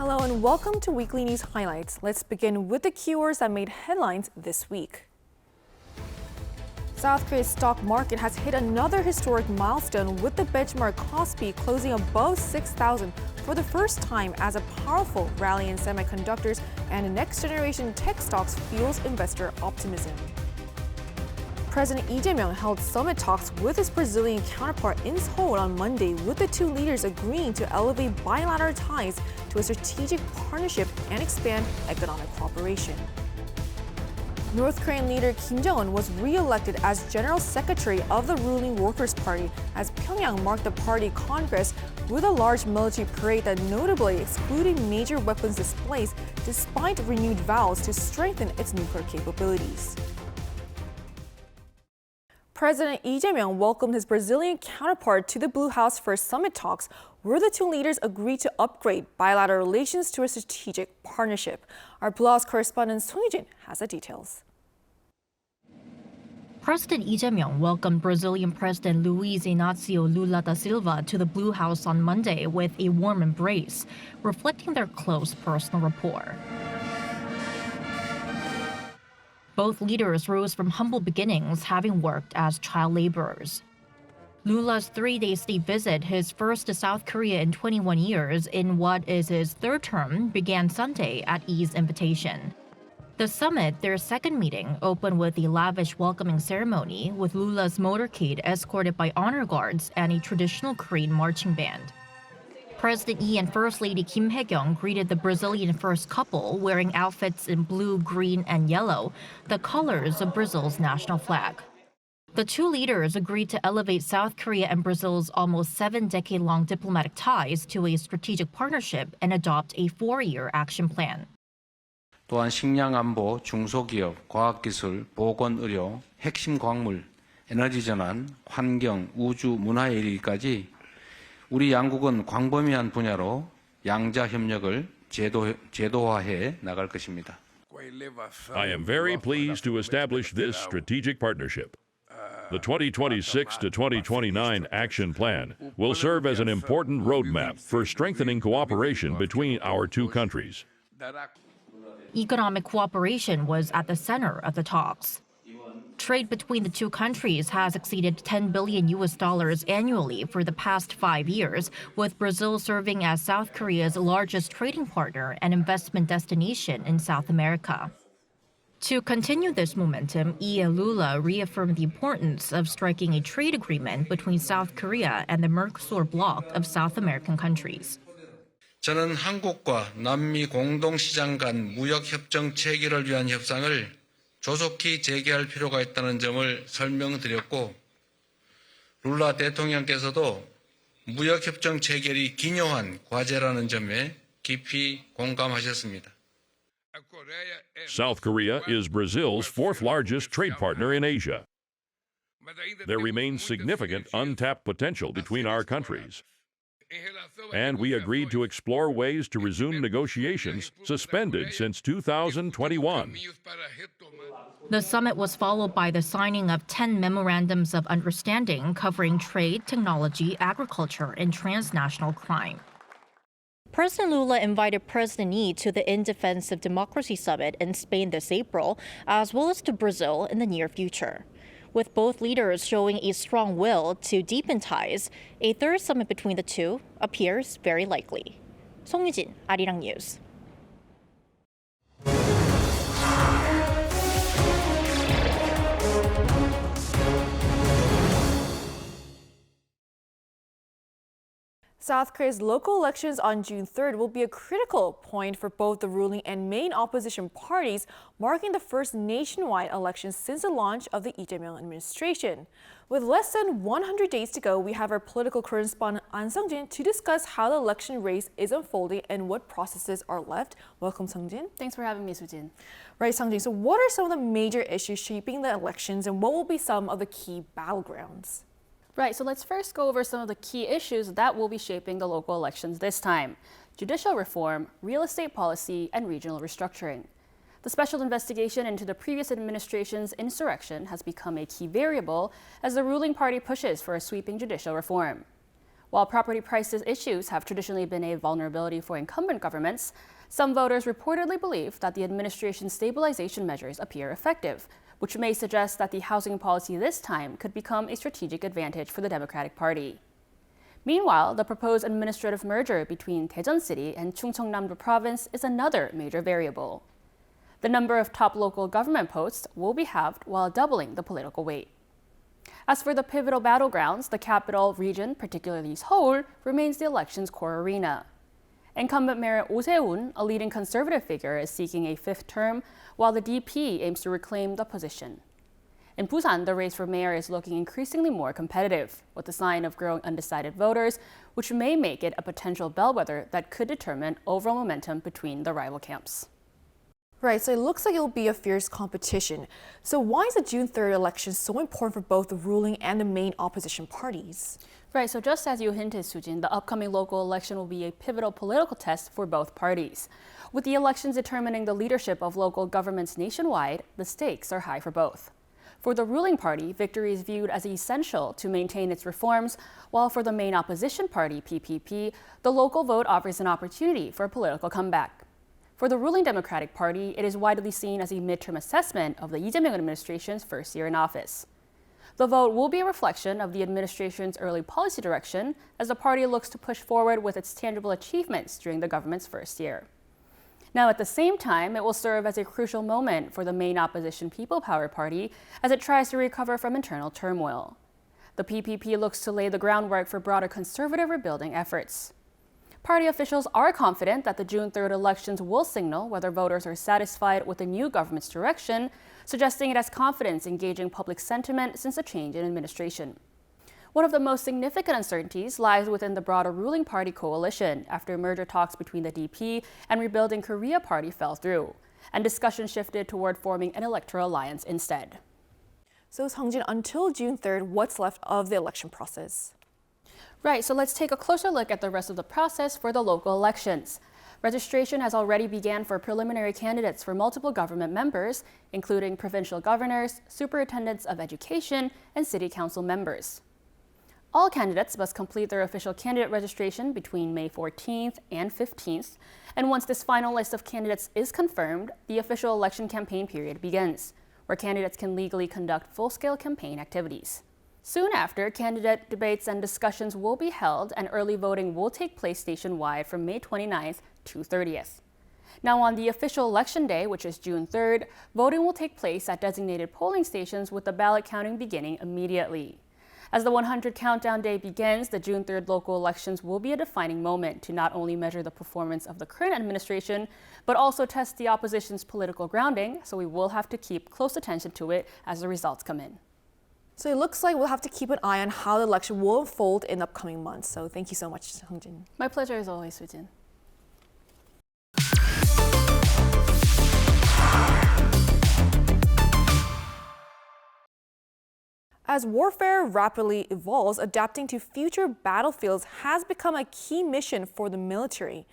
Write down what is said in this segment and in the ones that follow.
Hello and welcome to Weekly News Highlights. Let's begin with the keywords that made headlines this week. South Korea's stock market has hit another historic milestone with the benchmark KOSPI closing above 6,000 for the first time as a powerful rally in semiconductors and next-generation tech stocks fuels investor optimism. President Lee Jae-myung held summit talks with his Brazilian counterpart in Seoul on Monday, with the two leaders agreeing to elevate bilateral ties to a strategic partnership and expand economic cooperation. North Korean leader Kim Jong-un was re-elected as General Secretary of the ruling Workers' Party as Pyongyang marked the party congress with a large military parade that notably excluded major weapons displays despite renewed vows to strengthen its nuclear capabilities. President Lee Jae-myung welcomed his Brazilian counterpart to the Blue House for summit talks, where the two leaders agreed to upgrade bilateral relations to a strategic partnership. Our Blue House correspondent Song Yujin has the details. President Lee Jae-myung welcomed Brazilian President Luiz Inácio Lula da Silva to the Blue House on Monday with a warm embrace, reflecting their close personal rapport. Both leaders rose from humble beginnings, having worked as child laborers. Lula's three-day state visit, his first to South Korea in 21 years in what is his third term, began Sunday at Lee's invitation. The summit, their second meeting, opened with a lavish welcoming ceremony with Lula's motorcade escorted by honor guards and a traditional Korean marching band. President Lee and First Lady Kim Hae-kyung greeted the Brazilian first couple wearing outfits in blue, green, and yellow, the colors of Brazil's national flag. The two leaders agreed to elevate South Korea and Brazil's almost 7-decade-long diplomatic ties to a strategic partnership and adopt a 4-year action plan. 또한 식량 안보, 중소기업, 과학기술, 보건의료, 핵심 광물, 에너지 전환, 환경, 우주, 문화에 이르기까지 우리 양국은 광범위한 분야로 양자 협력을 제도화해 나갈 것입니다. I am very pleased to establish this strategic partnership. The 2026 to 2029 Action Plan will serve as an important roadmap for strengthening cooperation between our two countries. Economic cooperation was at the center of the talks. Trade between the two countries has exceeded $10 billion annually for the past 5 years, with Brazil serving as South Korea's largest trading partner and investment destination in South America. To continue this momentum, Lee and Lula reaffirmed the importance of striking a trade agreement between South Korea and the Mercosur bloc of South American countries. 저는 한국과 남미 공동시장 간 무역협정 체결을 위한 협상을 조속히 재개할 필요가 있다는 점을 설명드렸고, 룰라 대통령께서도 무역협정 체결이 기묘한 과제라는 점에 깊이 공감하셨습니다. South Korea is Brazil's fourth largest trade partner in Asia. There remains significant untapped potential between our countries, and we agreed to explore ways to resume negotiations suspended since 2021. The summit was followed by the signing of 10 memorandums of understanding covering trade, technology, agriculture, and transnational crime. President Lula invited President Lee to the In Defense of Democracy Summit in Spain this April, as well as to Brazil in the near future. With both leaders showing a strong will to deepen ties, a third summit between the two appears very likely. Song Yujin, Arirang News. South Korea's local elections on June 3rd will be a critical point for both the ruling and main opposition parties, marking the first nationwide election since the launch of the Lee Jae-myung administration. With less than 100 days to go, we have our political correspondent An Sung-jin to discuss how the election race is unfolding and what processes are left. Welcome, Sung-jin. Thanks for having me, Soo-jin. Right, Sung-jin. So what are some of the major issues shaping the elections and what will be some of the key battlegrounds? Right, so let's first go over some of the key issues that will be shaping the local elections this time: judicial reform, real estate policy, and regional restructuring. The special investigation into the previous administration's insurrection has become a key variable as the ruling party pushes for a sweeping judicial reform. While property prices issues have traditionally been a vulnerability for incumbent governments, some voters reportedly believe that the administration's stabilization measures appear effective, which may suggest that the housing policy this time could become a strategic advantage for the Democratic Party. Meanwhile, the proposed administrative merger between Daejeon City and Chungcheongnam-do Province is another major variable. The number of top local government posts will be halved while doubling the political weight. As for the pivotal battlegrounds, the capital region, particularly Seoul, remains the election's core arena. Incumbent Mayor Oh Se-un, a leading conservative figure, is seeking a fifth term, while the DP aims to reclaim the position. In Busan, the race for mayor is looking increasingly more competitive, with the sign of growing undecided voters, which may make it a potential bellwether that could determine overall momentum between the rival camps. Right, so it looks like it will be a fierce competition. So why is the June 3rd election so important for both the ruling and the main opposition parties? Right, so just as you hinted, Sujin, the upcoming local election will be a pivotal political test for both parties. With the elections determining the leadership of local governments nationwide, the stakes are high for both. For the ruling party, victory is viewed as essential to maintain its reforms, while for the main opposition party, PPP, the local vote offers an opportunity for a political comeback. For the ruling Democratic Party, it is widely seen as a midterm assessment of the Lee Jae-myung administration's first year in office. The vote will be a reflection of the administration's early policy direction as the party looks to push forward with its tangible achievements during the government's first year. Now, at the same time, it will serve as a crucial moment for the main opposition People Power Party as it tries to recover from internal turmoil. The PPP looks to lay the groundwork for broader conservative rebuilding efforts. Party officials are confident that the June 3rd elections will signal whether voters are satisfied with the new government's direction, suggesting it has confidence in gauging public sentiment since the change in administration. One of the most significant uncertainties lies within the broader ruling party coalition after merger talks between the DP and Rebuilding Korea Party fell through, and discussion shifted toward forming an electoral alliance instead. So Seongjin, until June 3rd, what's left of the election process? Right, so let's take a closer look at the rest of the process for the local elections. Registration has already begun for preliminary candidates for multiple government members, including provincial governors, superintendents of education, and city council members. All candidates must complete their official candidate registration between May 14th and 15th, and once this final list of candidates is confirmed, the official election campaign period begins, where candidates can legally conduct full-scale campaign activities. Soon after, candidate debates and discussions will be held, and early voting will take place nationwide from May 29th to 30th. Now, on the official election day, which is June 3rd, voting will take place at designated polling stations with the ballot counting beginning immediately. As the 100 countdown day begins, the June 3rd local elections will be a defining moment to not only measure the performance of the current administration, but also test the opposition's political grounding, so we will have to keep close attention to it as the results come in. So it looks like we'll have to keep an eye on how the election will unfold in upcoming months. So thank you so much, Seongjin. My pleasure as always, Sujin. As warfare rapidly evolves, adapting to future battlefields has become a key mission for the military.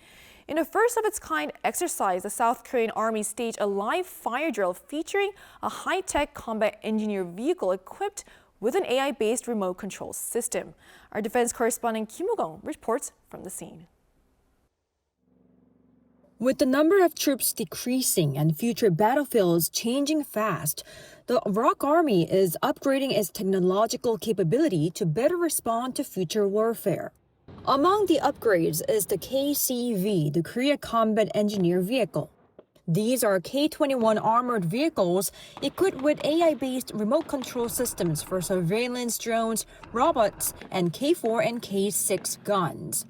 In a first-of-its-kind exercise, the South Korean Army staged a live fire drill featuring a high-tech combat engineer vehicle equipped with an AI-based remote control system. Our defense correspondent Kim Woo-gong reports from the scene. With the number of troops decreasing and future battlefields changing fast, the ROK Army is upgrading its technological capability to better respond to future warfare. Among the upgrades is the KCV, the Korea Combat Engineer Vehicle. These are K-21 armored vehicles equipped with AI-based remote control systems for surveillance drones, robots, and K4 and K6 guns.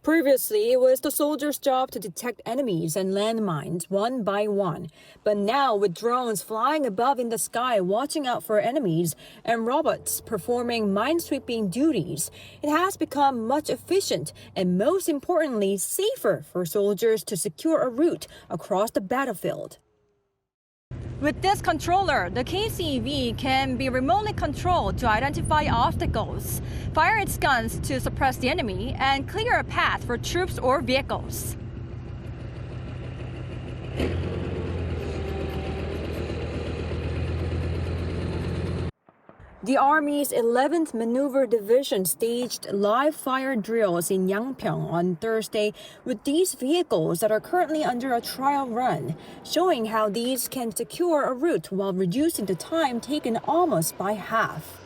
Previously, it was the soldiers' job to detect enemies and landmines one by one. But now, with drones flying above in the sky watching out for enemies and robots performing minesweeping duties, it has become much efficient and, most importantly, safer for soldiers to secure a route across the battlefield. With this controller, the KCV can be remotely controlled to identify obstacles, fire its guns to suppress the enemy, and clear a path for troops or vehicles. The Army's 11th Maneuver Division staged live fire drills in Yangpyeong on Thursday with these vehicles that are currently under a trial run, showing how these can secure a route while reducing the time taken almost by half.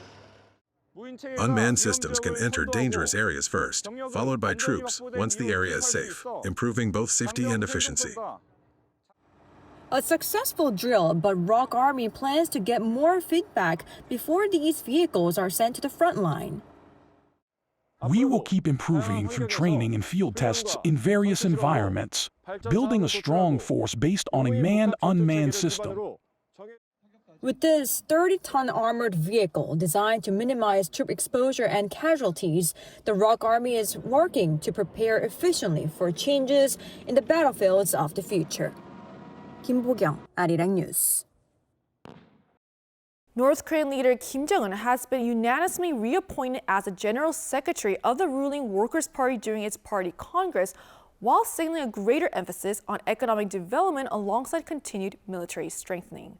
Unmanned systems can enter dangerous areas first, followed by troops once the area is safe, improving both safety and efficiency. A successful drill, but ROK Army plans to get more feedback before these vehicles are sent to the front line. We will keep improving through training and field tests in various environments, building a strong force based on a manned-unmanned system. With this 30-ton armored vehicle designed to minimize troop exposure and casualties, the ROK Army is working to prepare efficiently for changes in the battlefields of the future. Kim Bo-kyung, Arirang News. North Korean leader Kim Jong-un has been unanimously reappointed as the General Secretary of the ruling Workers' Party during its party Congress, while signaling a greater emphasis on economic development alongside continued military strengthening.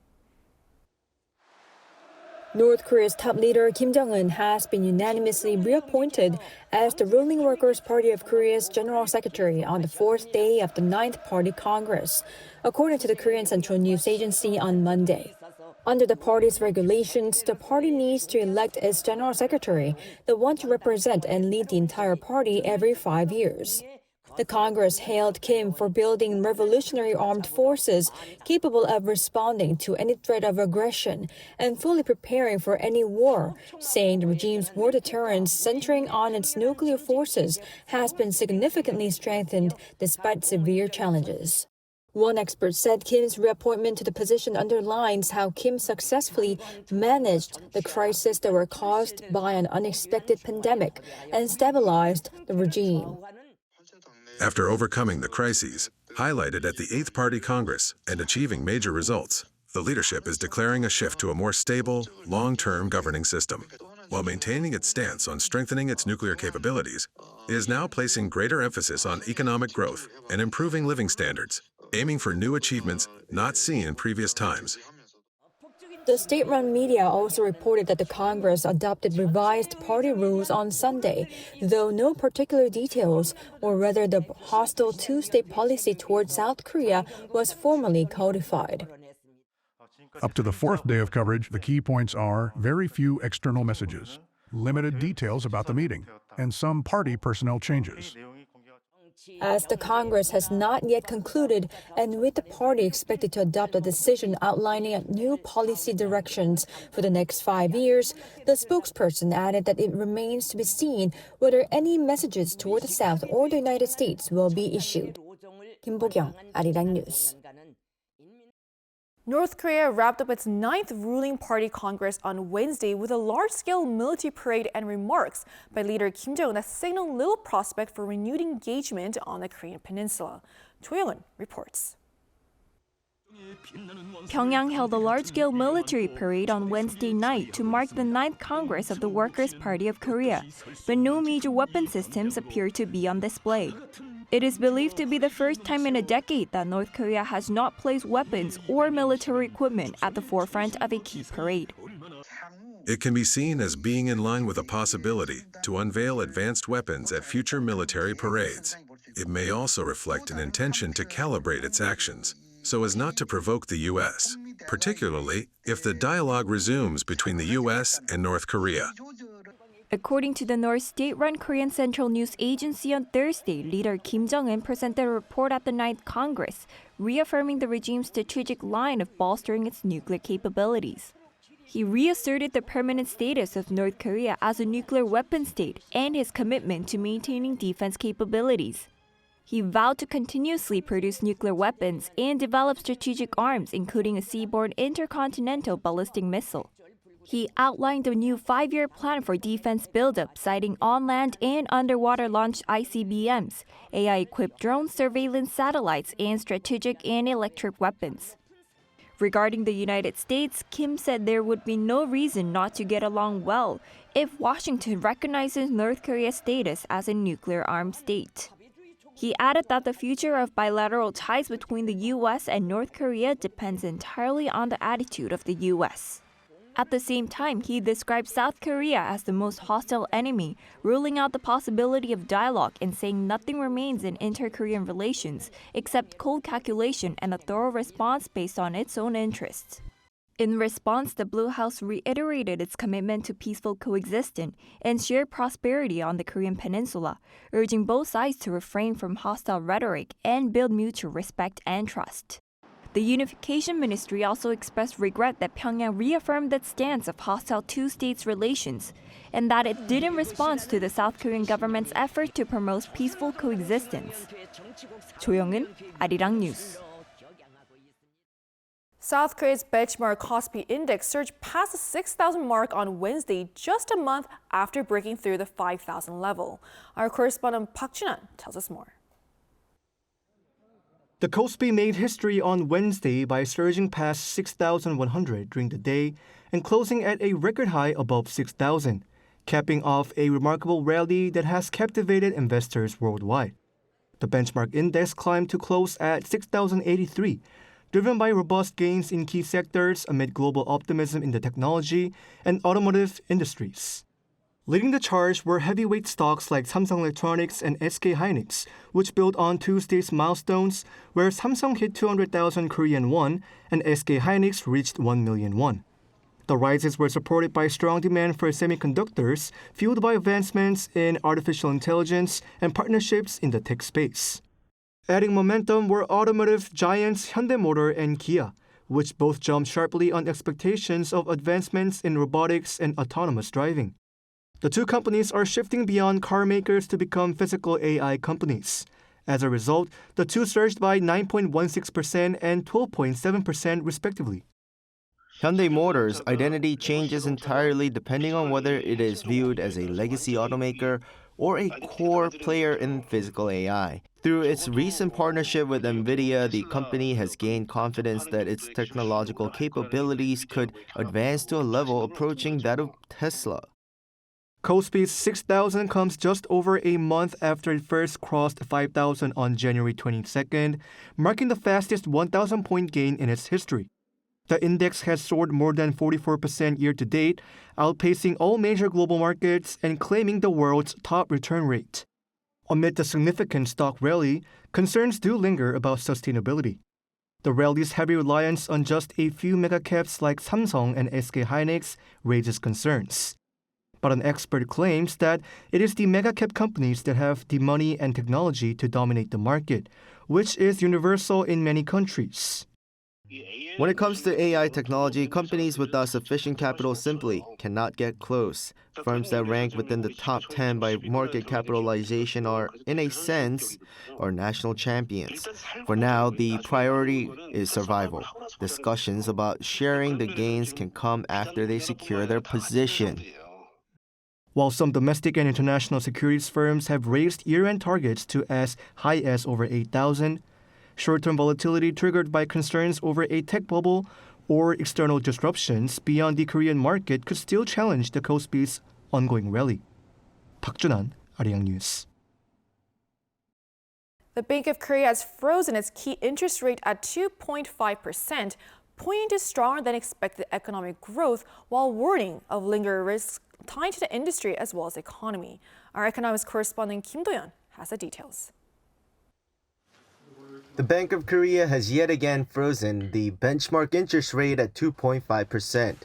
North Korea's top leader Kim Jong-un has been unanimously reappointed as the ruling Workers' Party of Korea's General Secretary on the fourth day of the 9th Party Congress, according to the Korean Central News Agency on Monday. Under the party's regulations, the party needs to elect its General Secretary, the one to represent and lead the entire party every 5 years. The Congress hailed Kim for building revolutionary armed forces capable of responding to any threat of aggression and fully preparing for any war, saying the regime's war deterrence centering on its nuclear forces has been significantly strengthened despite severe challenges. One expert said Kim's reappointment to the position underlines how Kim successfully managed the crises that were caused by an unexpected pandemic and stabilized the regime. After overcoming the crises highlighted at the 8th Party Congress and achieving major results, the leadership is declaring a shift to a more stable, long-term governing system. While maintaining its stance on strengthening its nuclear capabilities, it is now placing greater emphasis on economic growth and improving living standards, aiming for new achievements not seen in previous times. The state-run media also reported that the Congress adopted revised party rules on Sunday, though no particular details or whether the hostile two-state policy toward South Korea was formally codified. Up to the fourth day of coverage, the key points are very few external messages, limited details about the meeting, and some party personnel changes. As the Congress has not yet concluded, and with the party expected to adopt a decision outlining new policy directions for the next 5 years, the spokesperson added that it remains to be seen whether any messages toward the South or the United States will be issued. Kim Bo-kyung, Arirang News. North Korea wrapped up its 9th ruling party Congress on Wednesday with a large-scale military parade and remarks by leader Kim Jong-un that signaled little prospect for renewed engagement on the Korean peninsula. Choi Young-un reports. Pyongyang held a large-scale military parade on Wednesday night to mark the 9th Congress of the Workers' Party of Korea, but no major weapon systems appear to be on display. It is believed to be the first time in a decade that North Korea has not placed weapons or military equipment at the forefront of a key parade. It can be seen as being in line with a possibility to unveil advanced weapons at future military parades. It may also reflect an intention to calibrate its actions so as not to provoke the U.S., particularly if the dialogue resumes between the U.S. and North Korea. According to the North state-run Korean Central News Agency on Thursday, leader Kim Jong-un presented a report at the 9th Congress, reaffirming the regime's strategic line of bolstering its nuclear capabilities. He reasserted the permanent status of North Korea as a nuclear weapon state and his commitment to maintaining defense capabilities. He vowed to continuously produce nuclear weapons and develop strategic arms, including a seaborne intercontinental ballistic missile. He outlined a new 5-year plan for defense buildup, citing on-land and underwater-launched ICBMs, AI-equipped drones, surveillance satellites, and strategic and electric weapons. Regarding the United States, Kim said there would be no reason not to get along well if Washington recognizes North Korea's status as a nuclear-armed state. He added that the future of bilateral ties between the U.S. and North Korea depends entirely on the attitude of the U.S. At the same time, he described South Korea as the most hostile enemy, ruling out the possibility of dialogue and saying nothing remains in inter-Korean relations except cold calculation and a thorough response based on its own interests. In response, the Blue House reiterated its commitment to peaceful coexistence and shared prosperity on the Korean peninsula, urging both sides to refrain from hostile rhetoric and build mutual respect and trust. The Unification Ministry also expressed regret that Pyongyang reaffirmed its stance of hostile two-states relations and that it didn't respond to the South Korean government's effort to promote peaceful coexistence. 조영은, Arirang News. South Korea's benchmark KOSPI index surged past the 6,000 mark on Wednesday, just a month after breaking through the 5,000 level. Our correspondent Park Junan tells us more. The KOSPI made history on Wednesday by surging past 6,100 during the day and closing at a record high above 6,000, capping off a remarkable rally that has captivated investors worldwide. The benchmark index climbed to close at 6,083, driven by robust gains in key sectors amid global optimism in the technology and automotive industries. Leading the charge were heavyweight stocks like Samsung Electronics and SK Hynix, which built on Tuesday's milestones, where Samsung hit 200,000 Korean won and SK Hynix reached 1 million won. The rises were supported by strong demand for semiconductors, fueled by advancements in artificial intelligence and partnerships in the tech space. Adding momentum were automotive giants Hyundai Motor and Kia, which both jumped sharply on expectations of advancements in robotics and autonomous driving. The two companies are shifting beyond car makers to become physical AI companies. As a result, the two surged by 9.16% and 12.7% respectively. Hyundai Motor's identity changes entirely depending on whether it is viewed as a legacy automaker or a core player in physical AI. Through its recent partnership with NVIDIA, the company has gained confidence that its technological capabilities could advance to a level approaching that of Tesla. KOSPI's 6,000 comes just over a month after it first crossed 5,000 on January 22nd, marking the fastest 1,000-point gain in its history. The index has soared more than 44% year-to-date, outpacing all major global markets and claiming the world's top return rate. Amid the significant stock rally, concerns do linger about sustainability. The rally's heavy reliance on just a few megacaps like Samsung and SK Hynix raises concerns. But an expert claims that it is the mega-cap companies that have the money and technology to dominate the market, which is universal in many countries. When it comes to AI technology, companies without sufficient capital simply cannot get close. Firms that rank within the top 10 by market capitalization are, in a sense, our national champions. For now, the priority is survival. Discussions about sharing the gains can come after they secure their position. While some domestic and international securities firms have raised year-end targets to as high as over 8,000, short-term volatility triggered by concerns over a tech bubble or external disruptions beyond the Korean market could still challenge the KOSPI's ongoing rally. Park Junan, Arirang News. The Bank of Korea has frozen its key interest rate at 2.5%, pointing to stronger than expected economic growth while warning of lingering risks tied to the industry as well as the economy. Our economics correspondent Kim Do-yeon has the details. The Bank of Korea has yet again frozen the benchmark interest rate at 2.5%.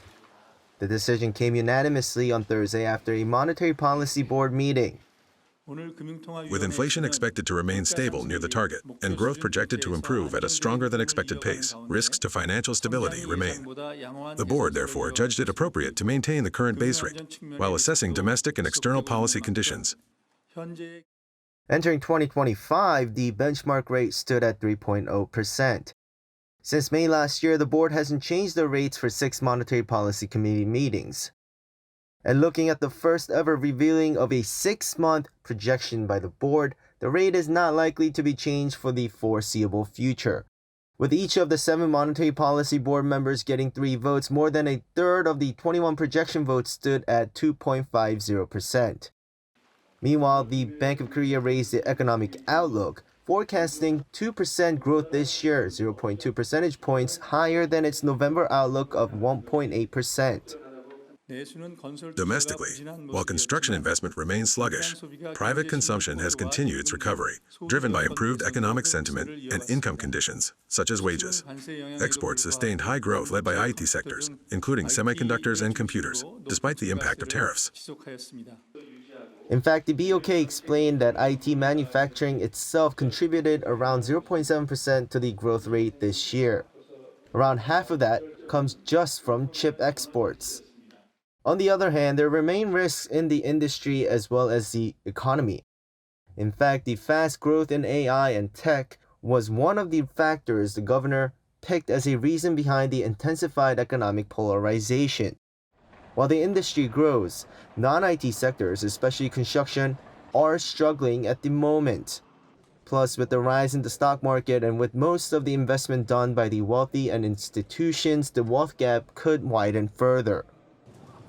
The decision came unanimously on Thursday after a Monetary Policy Board meeting. With inflation expected to remain stable near the target and growth projected to improve at a stronger than expected pace, risks to financial stability remain. The board, therefore, judged it appropriate to maintain the current base rate while assessing domestic and external policy conditions. Entering 2025, the benchmark rate stood at 3.0%. Since May last year, the board hasn't changed the rates for 6 Monetary Policy Committee meetings. And looking at the first ever revealing of a 6-month projection by the board, the rate is not likely to be changed for the foreseeable future. With each of the 7 Monetary Policy Board members getting 3 votes, more than a third of the 21 projection votes stood at 2.50%. Meanwhile, the Bank of Korea raised the economic outlook, forecasting 2% growth this year, 0.2 percentage points higher than its November outlook of 1.8%. Domestically, while construction investment remains sluggish, private consumption has continued its recovery, driven by improved economic sentiment and income conditions, such as wages. Exports sustained high growth led by IT sectors, including semiconductors and computers, despite the impact of tariffs. In fact, the BOK explained that IT manufacturing itself contributed around 0.7% to the growth rate this year. Around half of that comes just from chip exports. On the other hand, there remain risks in the industry as well as the economy. In fact, the fast growth in AI and tech was one of the factors the governor picked as a reason behind the intensified economic polarization. While the industry grows, non-IT sectors, especially construction, are struggling at the moment. Plus, with the rise in the stock market and with most of the investment done by the wealthy and institutions, the wealth gap could widen further.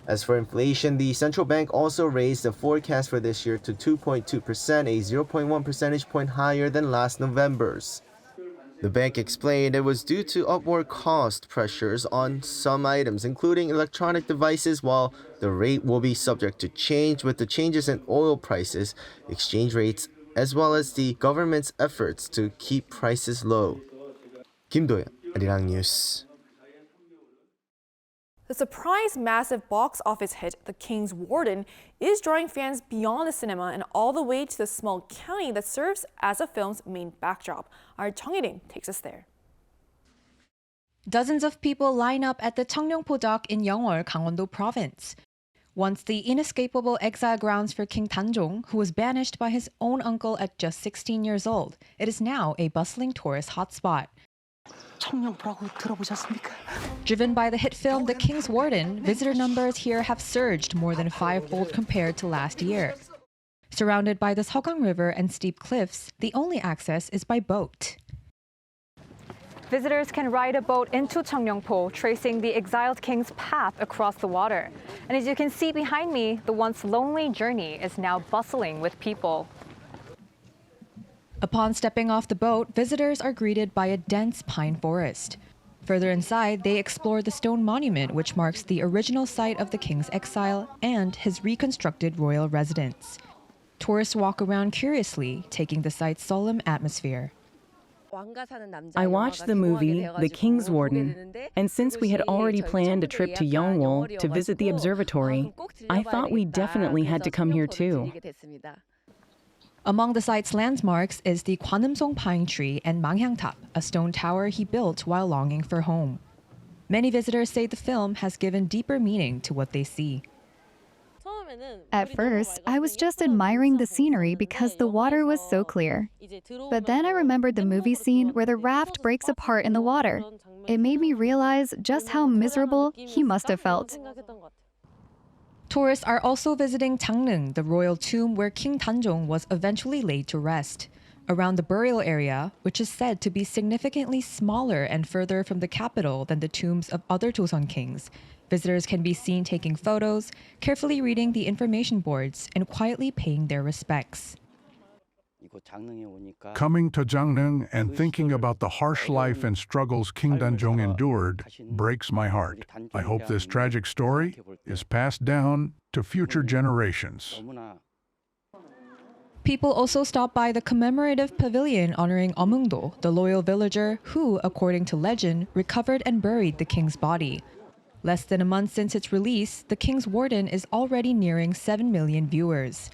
As for inflation, the central bank also raised the forecast for this year to 2.2%, a 0.1 percentage point higher than last November's. The bank explained it was due to upward cost pressures on some items, including electronic devices, while the rate will be subject to change with the changes in oil prices, exchange rates, as well as the government's efforts to keep prices low. Kim Do-yeon, Arirang News. The surprise massive box office hit, The King's Warden, is drawing fans beyond the cinema and all the way to the small county that serves as the film's main backdrop. Our Chung Hee-rim takes us there. Dozens of people line up at the Cheongryongpo dock in Yeongwol, Gangwon-do Province. Once the inescapable exile grounds for King Danjong, who was banished by his own uncle at just 16 years old, it is now a bustling tourist hotspot. Driven by the hit film The King's Warden, visitor numbers here have surged more than fivefold compared to last year. Surrounded by the Seogang River and steep cliffs, the only access is by boat. Visitors can ride a boat into Cheongryongpo, tracing the exiled king's path across the water. And as you can see behind me, the once lonely journey is now bustling with people. Upon stepping off the boat, visitors are greeted by a dense pine forest. Further inside, they explore the stone monument which marks the original site of the king's exile and his reconstructed royal residence. Tourists walk around curiously, taking the site's solemn atmosphere. I watched the movie The King's Warden, and since we had already planned a trip to Yeongwol to visit the observatory, I thought we definitely had to come here too. Among the site's landmarks is the Gwanumsong pine tree and Manghyangtap, a stone tower he built while longing for home. Many visitors say the film has given deeper meaning to what they see. At first, I was just admiring the scenery because the water was so clear. But then I remembered the movie scene where the raft breaks apart in the water. It made me realize just how miserable he must have felt. Tourists are also visiting Jangneung, the royal tomb where King Danjong was eventually laid to rest. Around the burial area, which is said to be significantly smaller and further from the capital than the tombs of other Joseon kings, visitors can be seen taking photos, carefully reading the information boards, and quietly paying their respects. Coming to Jangneung and thinking about the harsh life and struggles King Danjong endured breaks my heart. I hope this tragic story is passed down to future generations. People also stop by the commemorative pavilion honoring Omungdo, the loyal villager who, according to legend, recovered and buried the king's body. Less than a month since its release, The King's Warden is already nearing 7 million viewers.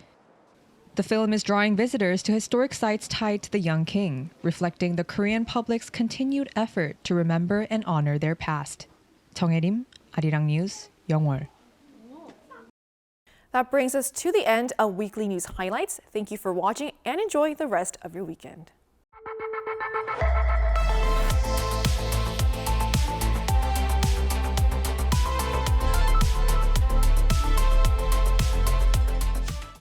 The film is drawing visitors to historic sites tied to the young king, reflecting the Korean public's continued effort to remember and honor their past. Chung Hee-rim, Arirang News, Yeongwol. That brings us to the end of Weekly News Highlights. Thank you for watching and enjoy the rest of your weekend.